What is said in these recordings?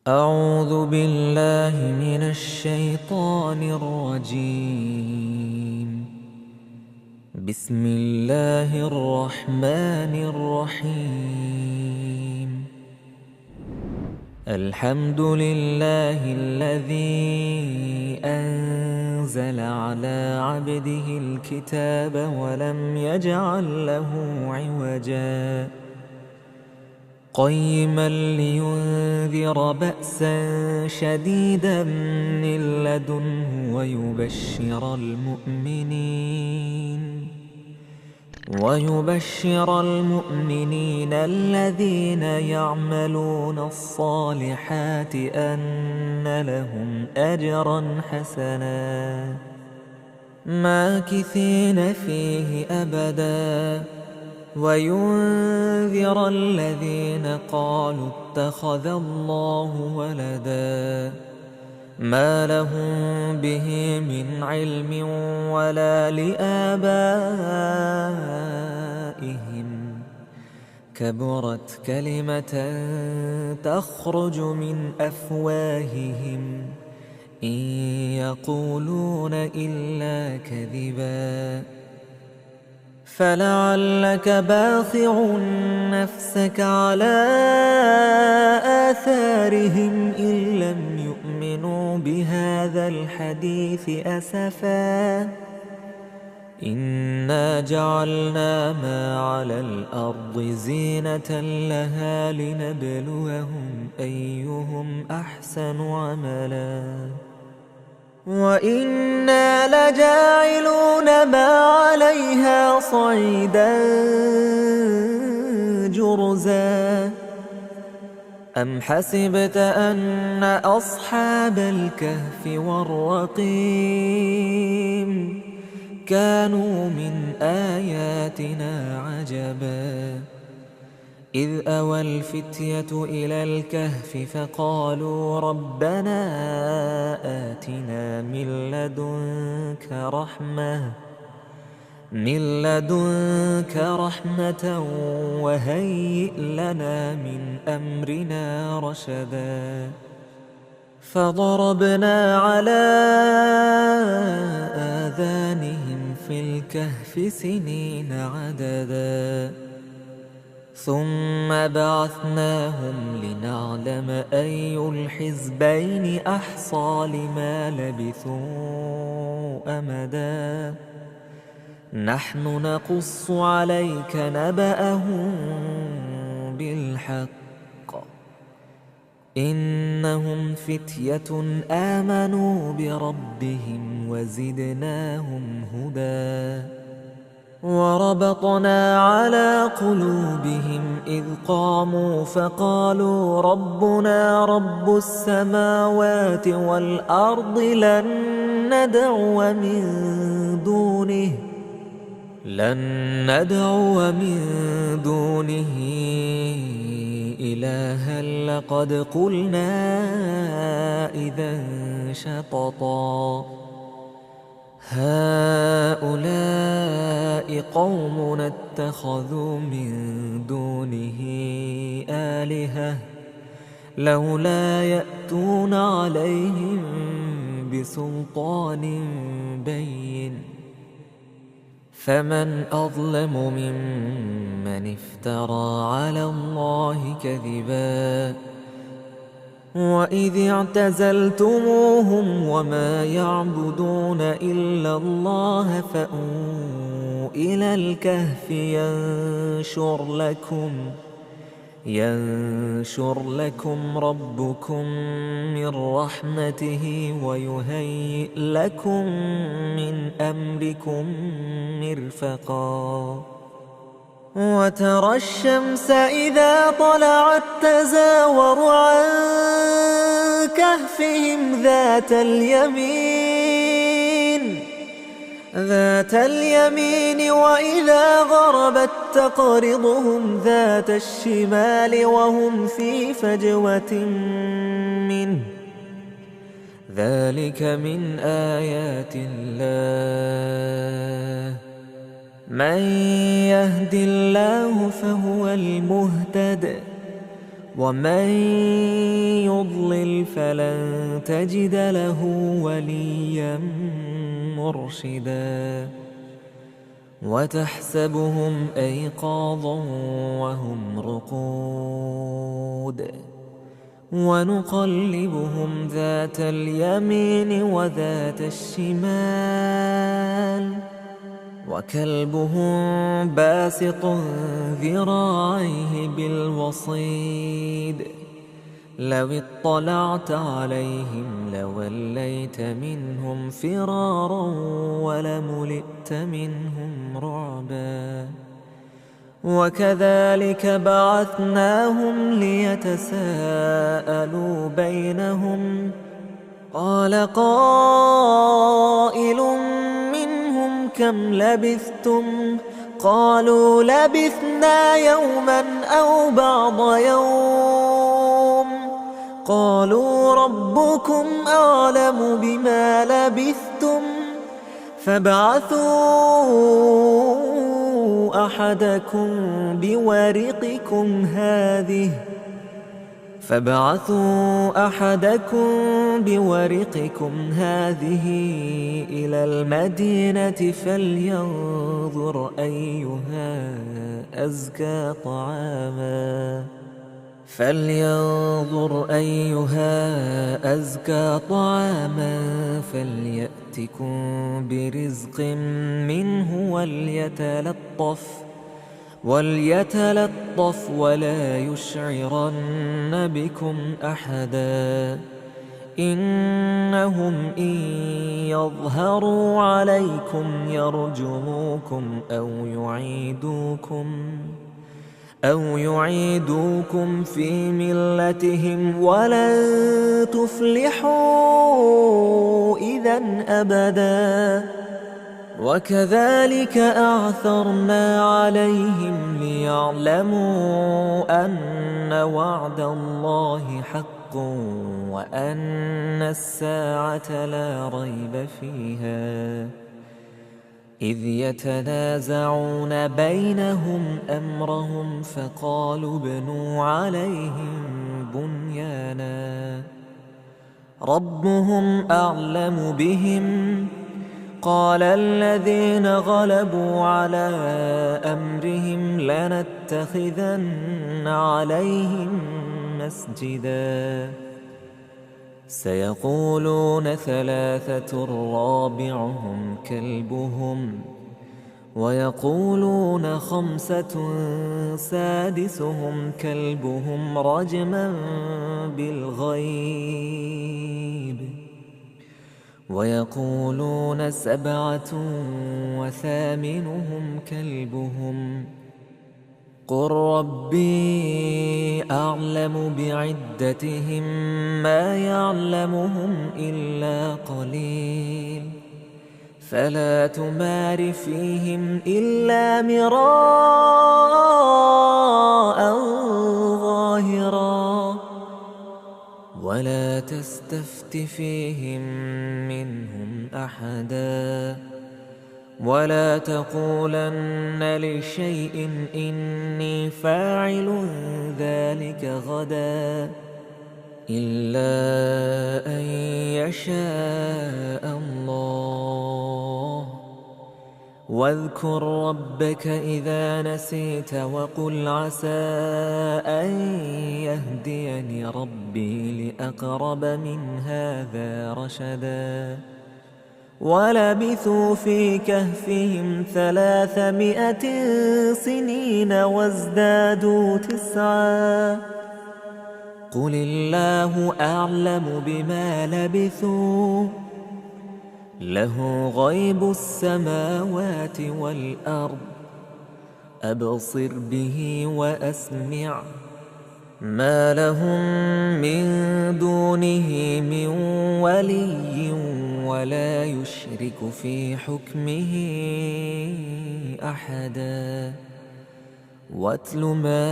أعوذ بالله من الشيطان الرجيم. بسم الله الرحمن الرحيم. الحمد لله الذي أنزل على عبده الكتاب ولم يجعل له عوجا قيما لينذر بأسا شديدا من لدنه ويبشر المؤمنين الذين يعملون الصالحات أن لهم أجرا حسنا ماكثين فيه أبدا وينذر الذين قالوا اتخذ الله ولدا ما لهم به من علم ولا لآبائهم كبرت كلمة تخرج من أفواههم إن يقولون إلا كذبا فلعلك باخع نفسك على آثارهم إن لم يؤمنوا بهذا الحديث أسفا إنا جعلنا ما على الأرض زينة لها لنبلوهم أيهم أحسن عملا وإنا لجاعلون ما عليها صعيدا جرزا أم حسبت أن أصحاب الكهف والرقيم كانوا من آياتنا عجبا إذ أوى الفتية إلى الكهف فقالوا ربنا آتنا من لدنك رحمة وهيئ لنا من أمرنا رشدا فضربنا على آذانهم في الكهف سنين عددا ثم بعثناهم لنعلم أي الحزبين أحصى لما لبثوا أمدا نحن نقص عليك نبأهم بالحق إنهم فتية آمنوا بربهم وزدناهم هدى وربطنا على قلوبهم إذ قاموا فقالوا ربنا رب السماوات والأرض لن ندعو من دونه إلها لقد قلنا إذا شططا هؤلاء قومنا اتخذوا من دونه آلهة لولا يأتون عليهم بسلطان بين فمن أظلم ممن افترى على الله كذبا وإذ اعتزلتموهم وما يعبدون إلا الله فأووا إلى الكهف ينشر لكم ربكم من رحمته ويهيئ لكم من أمركم مرفقا وترى الشمس إذا طلعت تزاور عن كهفهم ذات اليمين وإذا غربت تقرضهم ذات الشمال وهم في فجوة منه ذلك من آيات الله من يهد الله فهو المهتد ومن يضلل فلن تجد له وليا مرشدا وتحسبهم أيقاظا وهم رقود ونقلبهم ذات اليمين وذات الشمال وكلبهم باسط ذراعيه بالوصيد لو اطلعت عليهم لوليت منهم فرارا ولملئت منهم رعبا وكذلك بعثناهم ليتساءلوا بينهم قال قائل منهم كم لبثتم قالوا لبثنا يوما أو بعض يوم قالوا ربكم أعلم بما لبثتم فابعثوا أحدكم بورقكم هذه إلى المدينة فلينظر أيها أزكى طعاما فليأتكم برزق منه وليتلطف ولا يشعرن بكم أحدا إنهم إن يظهروا عليكم يرجموكم أو يعيدوكم في ملتهم ولن تفلحوا إذا أبدا وكذلك أعثرنا عليهم ليعلموا أن وعد الله حق وأن الساعة لا ريب فيها إذ يتنازعون بينهم أمرهم فقالوا ابنوا عليهم بنيانا ربهم أعلم بهم قال الذين غلبوا على أمرهم لنتخذن عليهم مسجدا سيقولون ثلاثة رابعهم كلبهم ويقولون خمسة سادسهم كلبهم رجما بالغيب ويقولون سبعة وثامنهم كلبهم قل ربي أعلم بعدتهم ما يعلمهم إلا قليل فلا تمار فيهم إلا مراء ظاهرا ولا تستفت فيهم منهم أحدا ولا تقولن لشيء إني فاعل ذلك غدا إلا أن يشاء الله واذكر ربك إذا نسيت وقل عسى أن يهديني ربي لأقرب من هذا رشدا ولبثوا في كهفهم 300 سنين وازدادوا 9 قل الله أعلم بما لبثوا له غيب السماوات والأرض أبصر به وأسمع ما لهم من دونه من ولي ولا يشرك في حكمه أحدا واتل ما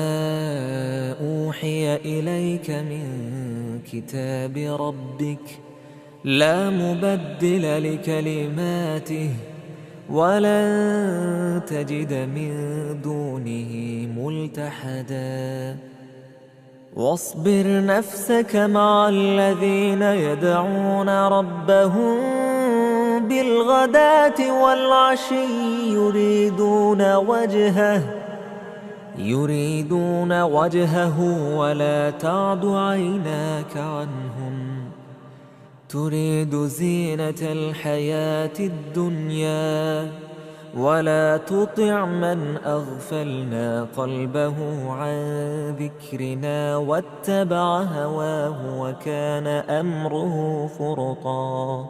أوحي إليك من كتاب ربك لا مبدل لكلماته ولن تجد من دونه ملتحدا واصبر نفسك مع الذين يدعون ربهم بالغداة والعشي يريدون وجهه ولا تعد عيناك عنهم تريد زينة الحياة الدنيا ولا تطع من أغفلنا قلبه عن ذكرنا واتبع هواه وكان أمره فرطا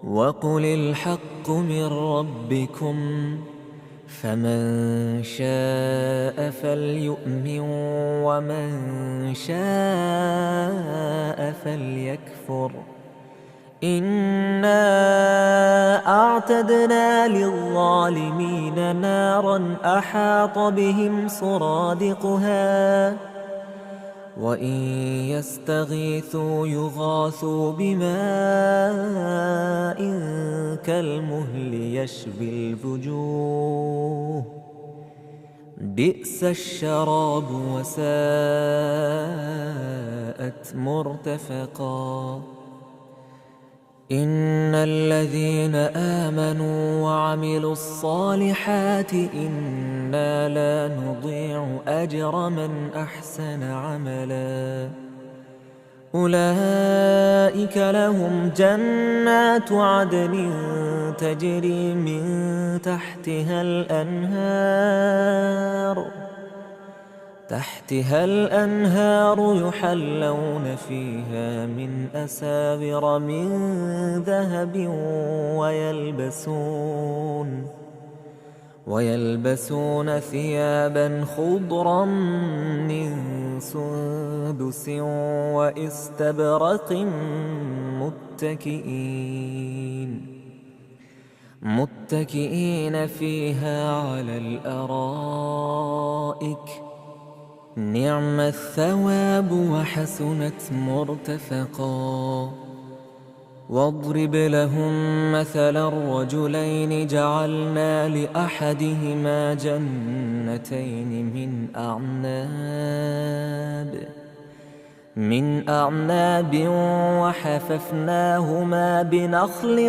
وقل الحق من ربكم فمن شاء فليؤمن ومن شاء فليكفر إنا أعتدنا للظالمين نارا أحاط بهم سرادقها وإن يستغيثوا يغاثوا بماء كالمهل يشوي الوجوه بئس الشراب وساءت مرتفقا إن الذين آمنوا وعملوا الصالحات إنا لا نضيع أجر من أحسن عملا أولئك لهم جنات عدن تجري من تحتها الأنهار يحلون فيها من أساور من ذهب ويلبسون ثيابا خضرا من سندس وإستبرق متكئين فيها على الأرائك نعم الثواب وحسنت مرتفقا واضرب لهم مثلا الرجلين جعلنا لأحدهما جنتين من أعناب وحففناهما بنخل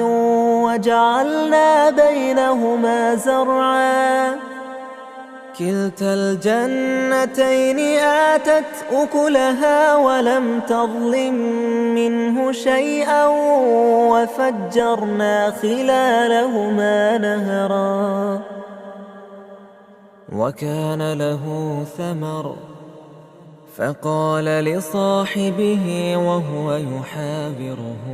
وجعلنا بينهما زرعا كلتا الجنتين آتت أكلها ولم تظلم منه شيئا وفجرنا خلالهما نهرا وكان له ثمر فقال لصاحبه وهو يحاوره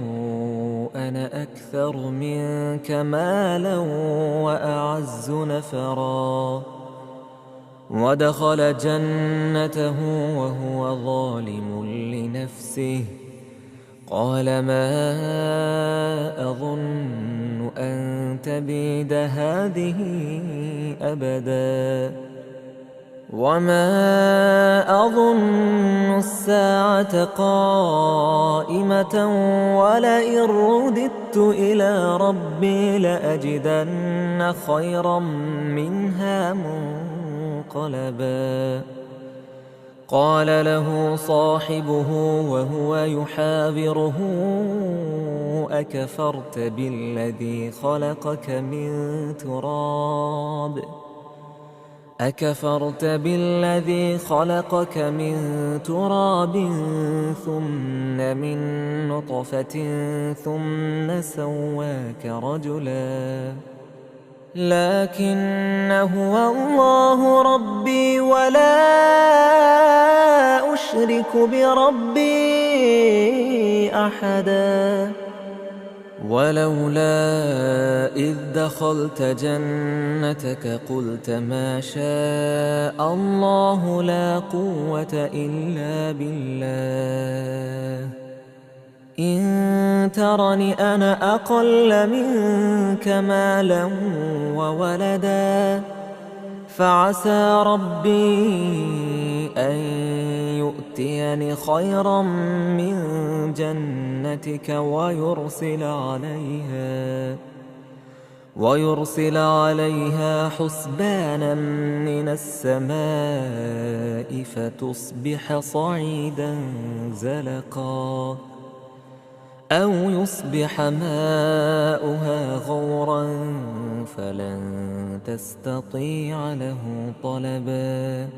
أنا أكثر منك مالا وأعز نفرا ودخل جنته وهو ظالم لنفسه قال ما أظن أن تبيد هذه أبدا وما أظن الساعة قائمة ولئن رددت إلى ربي لأجدن خيرا منها منقلبا قال له صاحبه وهو يحاوره أكفرت بالذي خلقك من تراب ثم من نطفة ثم سواك رجلا لكن هو الله ربي ولا أشرك بربي أحدا ولولا إذ دخلت جنتك قلت ما شاء الله لا قوة إلا بالله إن ترني أنا أقل منك مالا وولدا فعسى ربي أن يؤتيني خيرا من جنتك ويرسل عليها حسبانا من السماء فتصبح صعيدا زلقا أو يصبح ماؤها غورا فلن تستطيع له طلبا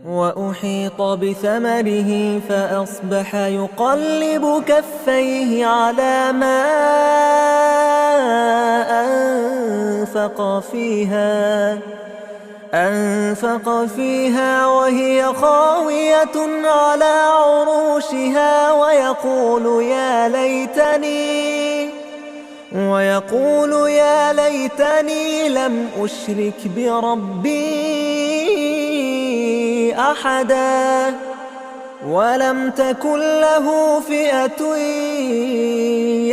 وأحيط بثمره فأصبح يقلب كفيه على ما أنفق فيها وهي خاوية على عروشها ويقول يا ليتني لم أشرك بربي أحدا ولم تكن له فئة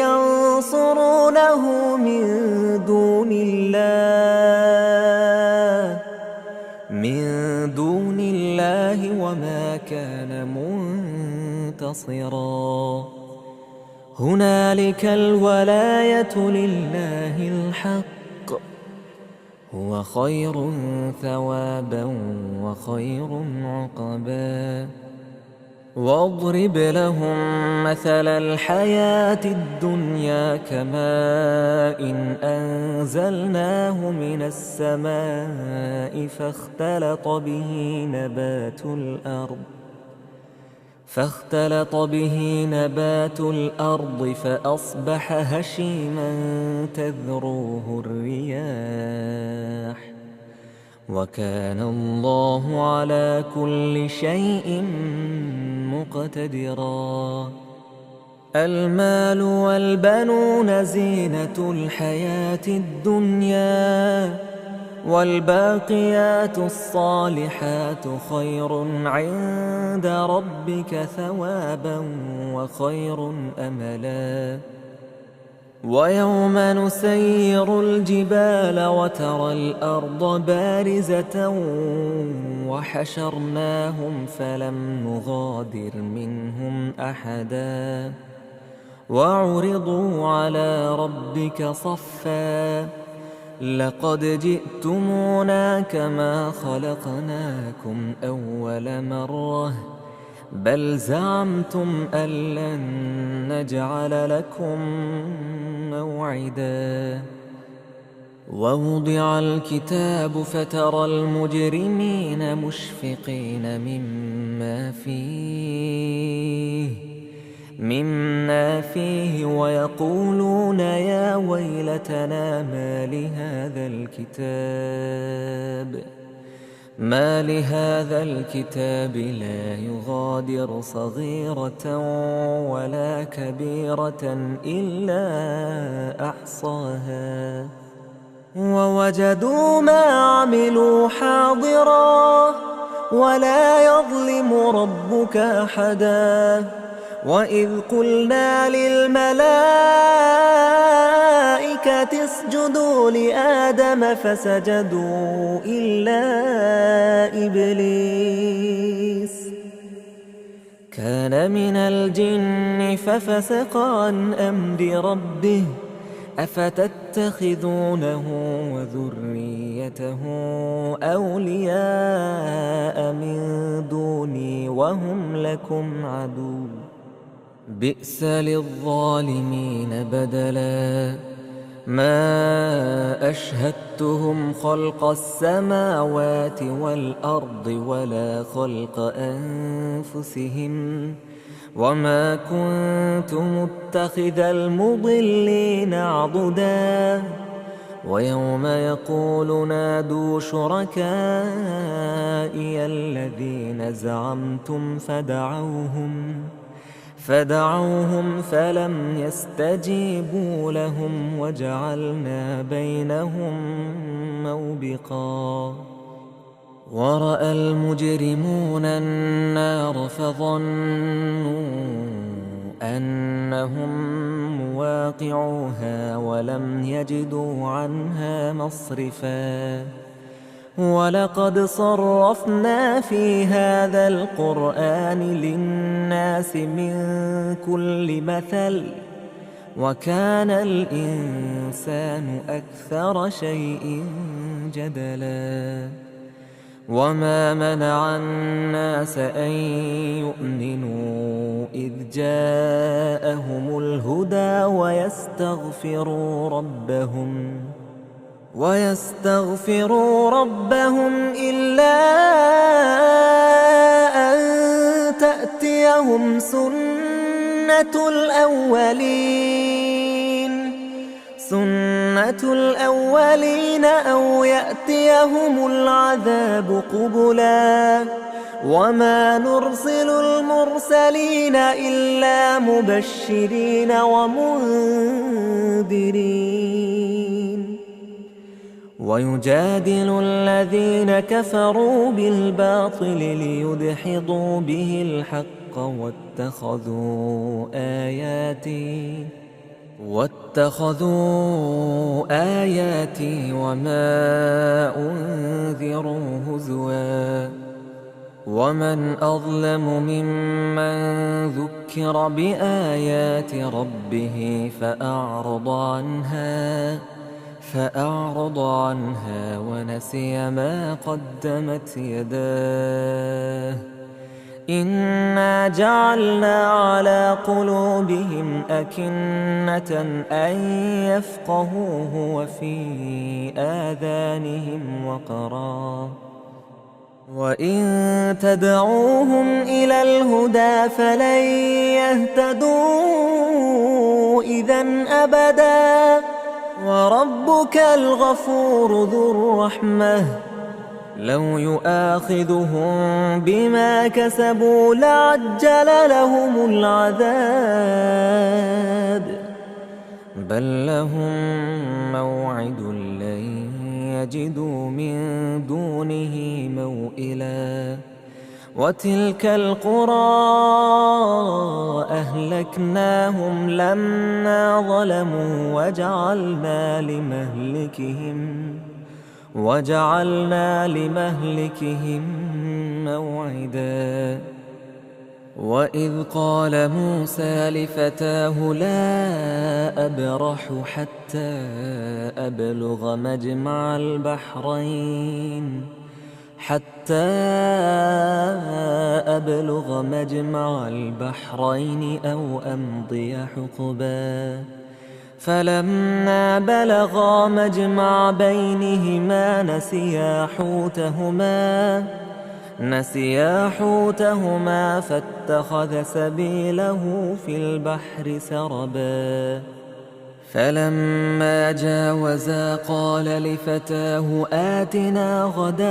ينصرونه من دون الله وما كان منتصرا هنالك الولاية لله الحق هو خير ثوابا وخير عقبا واضرب لهم مثل الحياة الدنيا كماء أنزلناه من السماء فاختلط به نبات الأرض فأصبح هشيما تذروه الرياح وكان الله على كل شيء مقتدرا المال والبنون زينة الحياة الدنيا والباقيات الصالحات خير عند ربك ثوابا وخير أملا ويوم نسير الجبال وترى الأرض بارزة وحشرناهم فلم نغادر منهم أحدا وعرضوا على ربك صفا لقد جئتمونا كما خلقناكم أول مرة بل زعمتم أن لن نجعل لكم موعدا ووضع الكتاب فترى المجرمين مشفقين مما فيه ويقولون يا ويلتنا ما لهذا الكتاب لا يغادر صغيرة ولا كبيرة إلا أحصاها ووجدوا ما عملوا حاضرا ولا يظلم ربك أحدا وإذ قلنا للملائكة اسجدوا لآدم فسجدوا إلا إبليس كان من الجن ففسق عن أمر ربه أفتتخذونه وذريته أولياء من دوني وهم لكم عدو بئس للظالمين بدلا ما أشهدتهم خلق السماوات والأرض ولا خلق أنفسهم وما كنت متخذ المضلين عضدا ويوم يقول نادوا شركائي الذين زعمتم فدعوهم فلم يستجيبوا لهم وجعلنا بينهم موبقا ورأى المجرمون النار فظنوا أنهم مواقعوها ولم يجدوا عنها مصرفا ولقد صرفنا في هذا القرآن للناس من كل مثل وكان الإنسان أكثر شيء جدلا وما منع الناس أن يؤمنوا إذ جاءهم الهدى ويستغفروا ربهم إلا أن تأتيهم سنة الأولين أو يأتيهم العذاب قبلا وما نرسل المرسلين إلا مبشرين ومنذرين ويجادل الذين كفروا بالباطل ليدحضوا به الحق واتخذوا آياتي وما أنذروا هزوا ومن أظلم ممن ذكر بآيات ربه فأعرض عنها ونسي ما قدمت يداه إنا جعلنا على قلوبهم أكنة أن يفقهوه وفي آذانهم وقرا وإن تدعوهم إلى الهدى فلن يهتدوا إذن أبدا وربك الغفور ذو الرحمة لو يؤاخذهم بما كسبوا لعجل لهم العذاب بل لهم موعد لن يجدوا من دونه موئلا وتلك القرى أهلكناهم لما ظلموا وجعلنا لمهلكهم موعدا وإذ قال موسى لفتاه لا أبرح حتى أبلغ مجمع البحرين أو أمضي حقبا فلما بلغا مجمع بينهما نسيا حوتهما فاتخذ سبيله في البحر سربا فلما جاوزا قال لفتاه آتنا غداءنا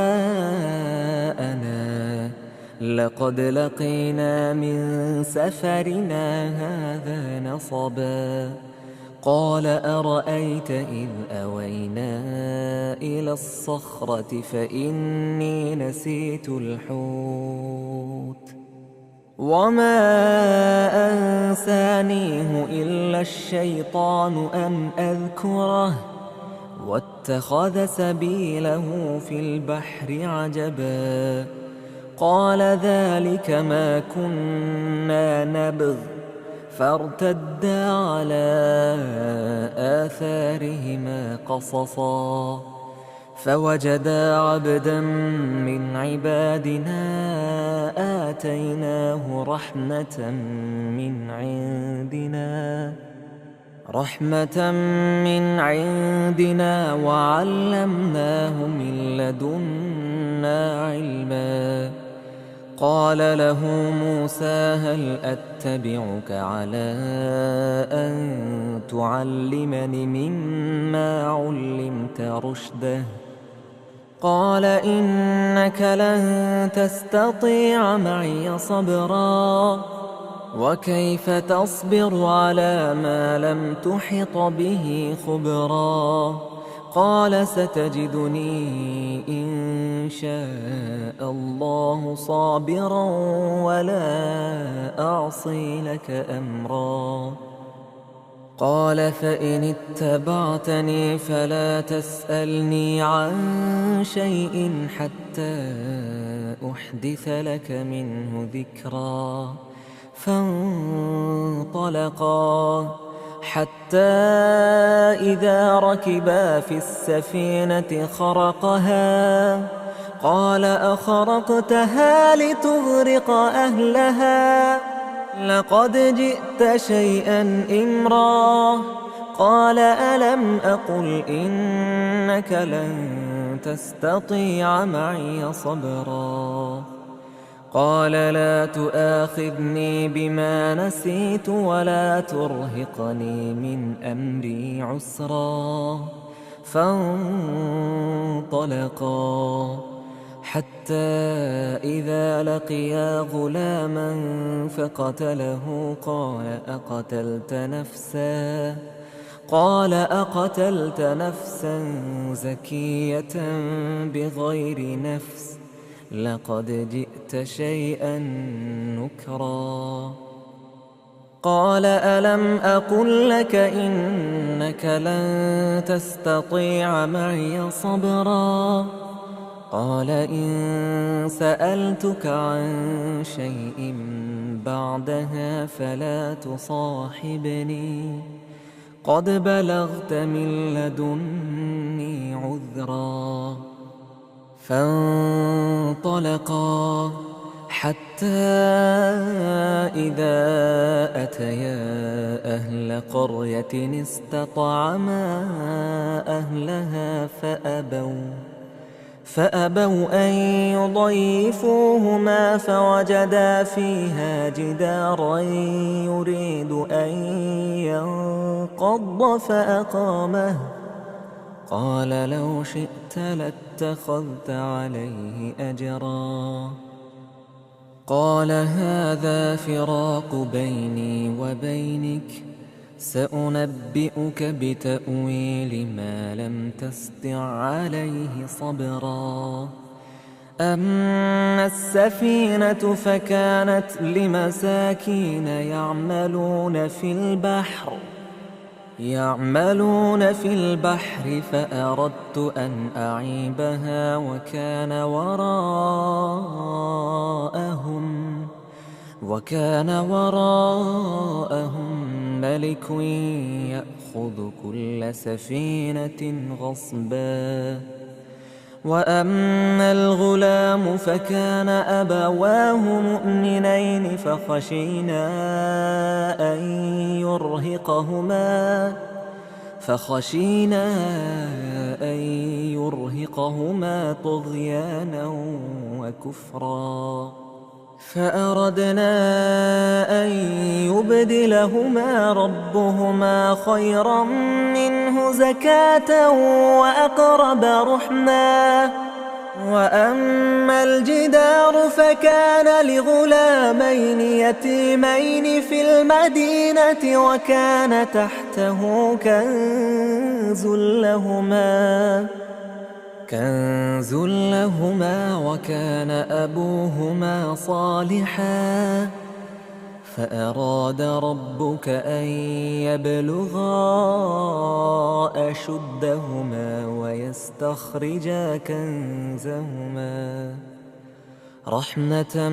لقد لقينا من سفرنا هذا نصبا قال أرأيت إذ أوينا إلى الصخرة فإني نسيت الحوت وما أنسانيه إلا الشيطان أن أذكره واتخذ سبيله في البحر عجبا قال ذلك ما كنا نبغ فارتدا على آثارهما قصصا فوجدا عبدا من عبادنا آتيناه رحمة من عندنا وعلمناه من لدنا علما قال له موسى هل أتبعك على أن تعلمني مما علمت رشدا قال إنك لن تستطيع معي صبرا وكيف تصبر على ما لم تحط به خبرا قال ستجدني إن شاء الله صابرا ولا أعصي لك أمرا قال فإن اتبعتني فلا تسألني عن شيء حتى أحدث لك منه ذكرا فانطلقا حتى إذا ركبا في السفينة خرقها قال أخرقتها لتغرق أهلها لقد جئت شيئا إمرا قال ألم أقل إنك لن تستطيع معي صبرا قال لا تؤاخذني بما نسيت ولا ترهقني من أمري عسرا فانطلقا حتى إذا لقيا غلاما فقتله قال أقتلت نفسا زكية بغير نفس لقد جئت شيئا نكرا قال ألم أقل لك إنك لن تستطيع معي صبرا قال إن سألتك عن شيء بعدها فلا تصاحبني قد بلغت من لدني عذرا فانطلقا حتى إذا أتيا أهل قرية استطعما أهلها فأبوا أن يضيفوهما فوجدا فيها جدارا يريد أن ينقض فأقامه قال لو شئت لاتخذت عليه أجرا قال هذا فراق بيني وبينك سأنبئك بتأويل ما لم تستطع عليه صبرا أما السفينة فكانت لمساكين يعملون في البحر فأردت أن أعيبها وكان وراءهم ملك يأخذ كل سفينة غصبا وأما الغلام فكان أبواه مؤمنين فخشينا أن يرهقهما طغيانا وكفرا فأردنا أن يبدلهما ربهما خيرا منه زكاة وأقرب رحما وأما الجدار فكان لغلامين يتيمين في المدينة وكان تحته كنز لهما وكان أبوهما صالحا فأراد ربك أن يبلغا أشدهما ويستخرجا كنزهما رحمة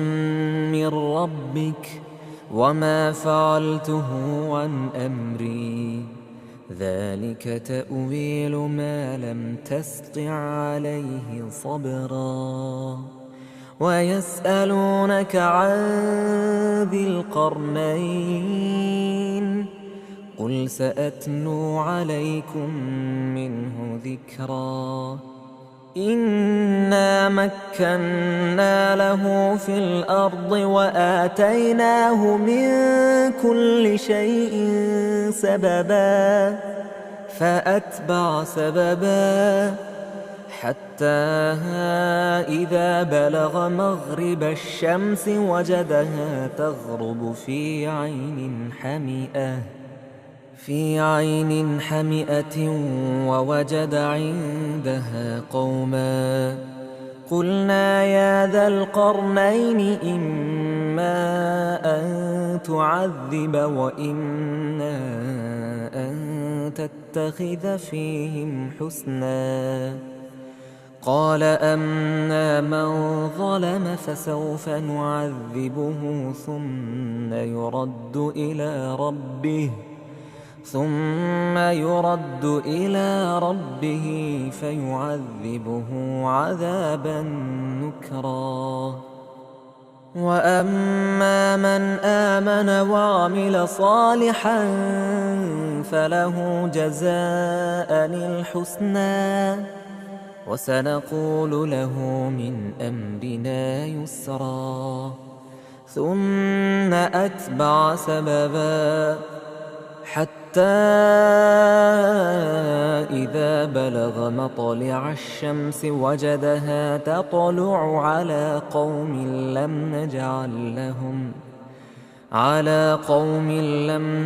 من ربك وما فعلته عن أمري ذلك تأويل ما لم تستطع عليه صبرا ويسألونك عن ذي القرنين قل سأتلو عليكم منه ذكرا إنا مكنا له في الأرض وآتيناه من كل شيء سببا فأتبع سببا حتى إذا بلغ مغرب الشمس وجدها تغرب في عين حمئة ووجد عندها قوما قلنا يا ذا القرنين إما أن تعذب وإما أن تتخذ فيهم حسنا قال أما من ظلم فسوف نعذبه ثم يرد إلى ربه ثم يرد إلى ربه فيعذبه عذابا نكرا. وأما من آمن وعمل صالحا فله جزاء الحسنى وسنقول له من أمرنا يسرا. ثم أتبع سببا حتى إذا بلغ مطلع الشمس وجدها تطلع على قوم لم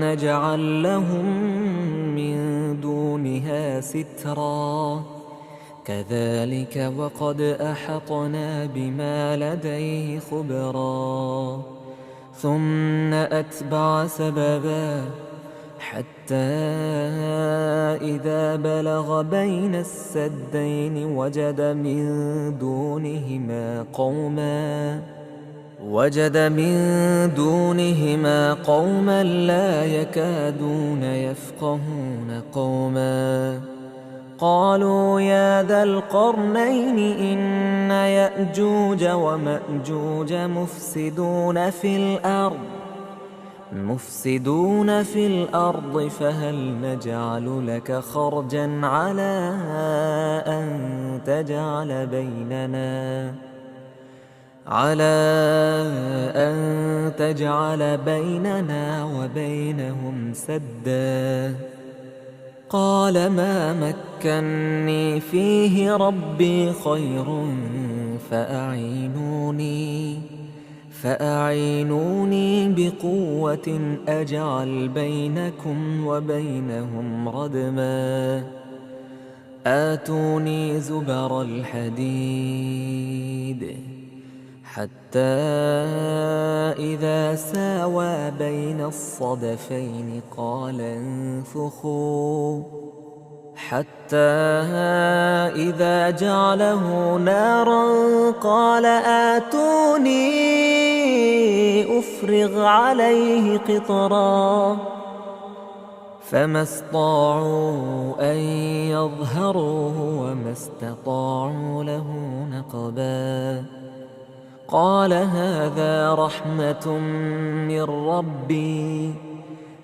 نجعل لهم من دونها سترا. كذلك وقد أحطنا بما لديه خبرا. ثم أتبع سببا حتى إذا بلغ بين السدين وجد من دونهما قوما لا يكادون يفقهون قوما. قالوا يا ذا القرنين إن يأجوج ومأجوج مفسدون في الأرض فهل نجعل لك خرجا على أن تجعل بيننا وبينهم سدا. قال ما مكني فيه ربي خير فأعينوني بقوة أجعل بينكم وبينهم ردما. آتوني زبر الحديد حتى إذا ساوى بين الصدفين قال انفخوا حتى إذا جعله نارا قال آتوني أفرغ عليه قطرا. فما استطاعوا أن يظهروه وما استطاعوا له نقبا. قال هذا رحمة من ربي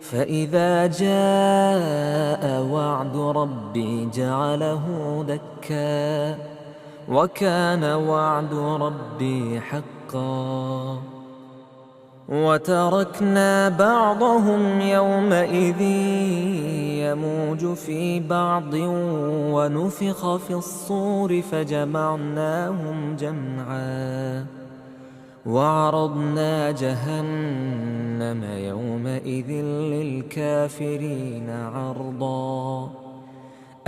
فإذا جاء وعد ربي جعله دكا وكان وعد ربي حقا. وتركنا بعضهم يومئذ يموج في بعض ونفخ في الصور فجمعناهم جمعا. وعرضنا جهنم يومئذ للكافرين عرضا.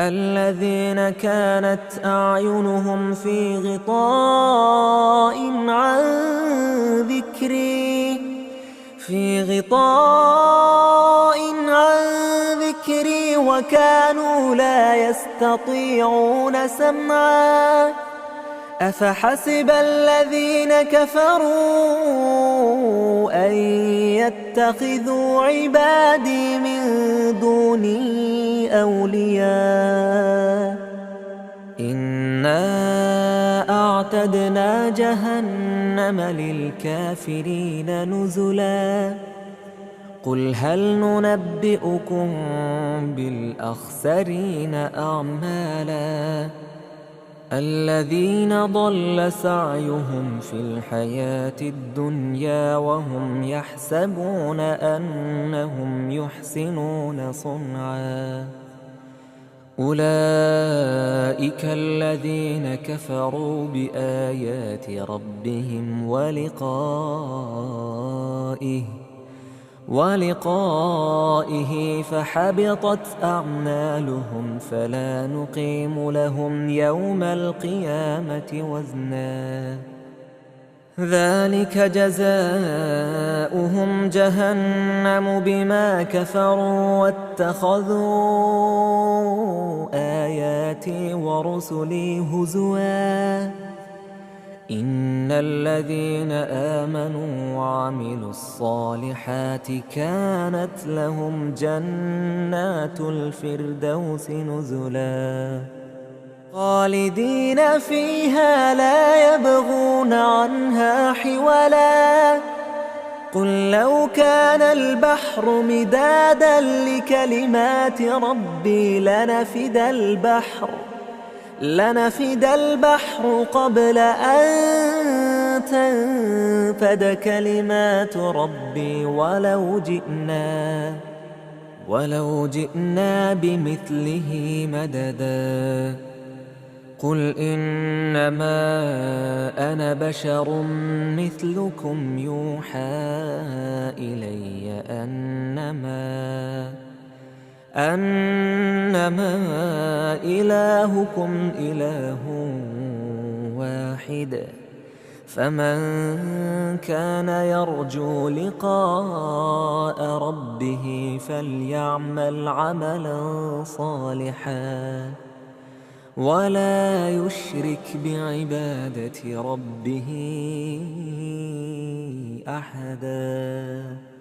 الذين كانت أعينهم في غطاء عن ذكري وكانوا لا يستطيعون سمعا. أفحسب الذين كفروا أن يتخذوا عبادي من دوني أولياء إنا أعتدنا جهنم للكافرين نزلا. قل هل ننبئكم بالأخسرين أعمالا الذين ضل سعيهم في الحياة الدنيا وهم يحسبون أنهم يحسنون صنعا. أولئك الذين كفروا بآيات ربهم ولقائه فحبطت أعمالهم فلا نقيم لهم يوم القيامة وزنا. ذلك جزاؤهم جهنم بما كفروا واتخذوا آياتي ورسلي هزوا. إن الذين آمنوا وعملوا الصالحات كانت لهم جنات الفردوس نزلا خالدين فيها لا يبغون عنها حولا قل لو كان البحر مدادا لكلمات ربي لنفد البحر قبل أن تنفد كلمات ربي ولو جئنا بمثله مددا قل إنما أنا بشر مثلكم يوحى إلي أنما إلهكم إله واحد فمن كان يرجو لقاء ربه فليعمل عملا صالحا ولا يشرك بعبادة ربه أحدا.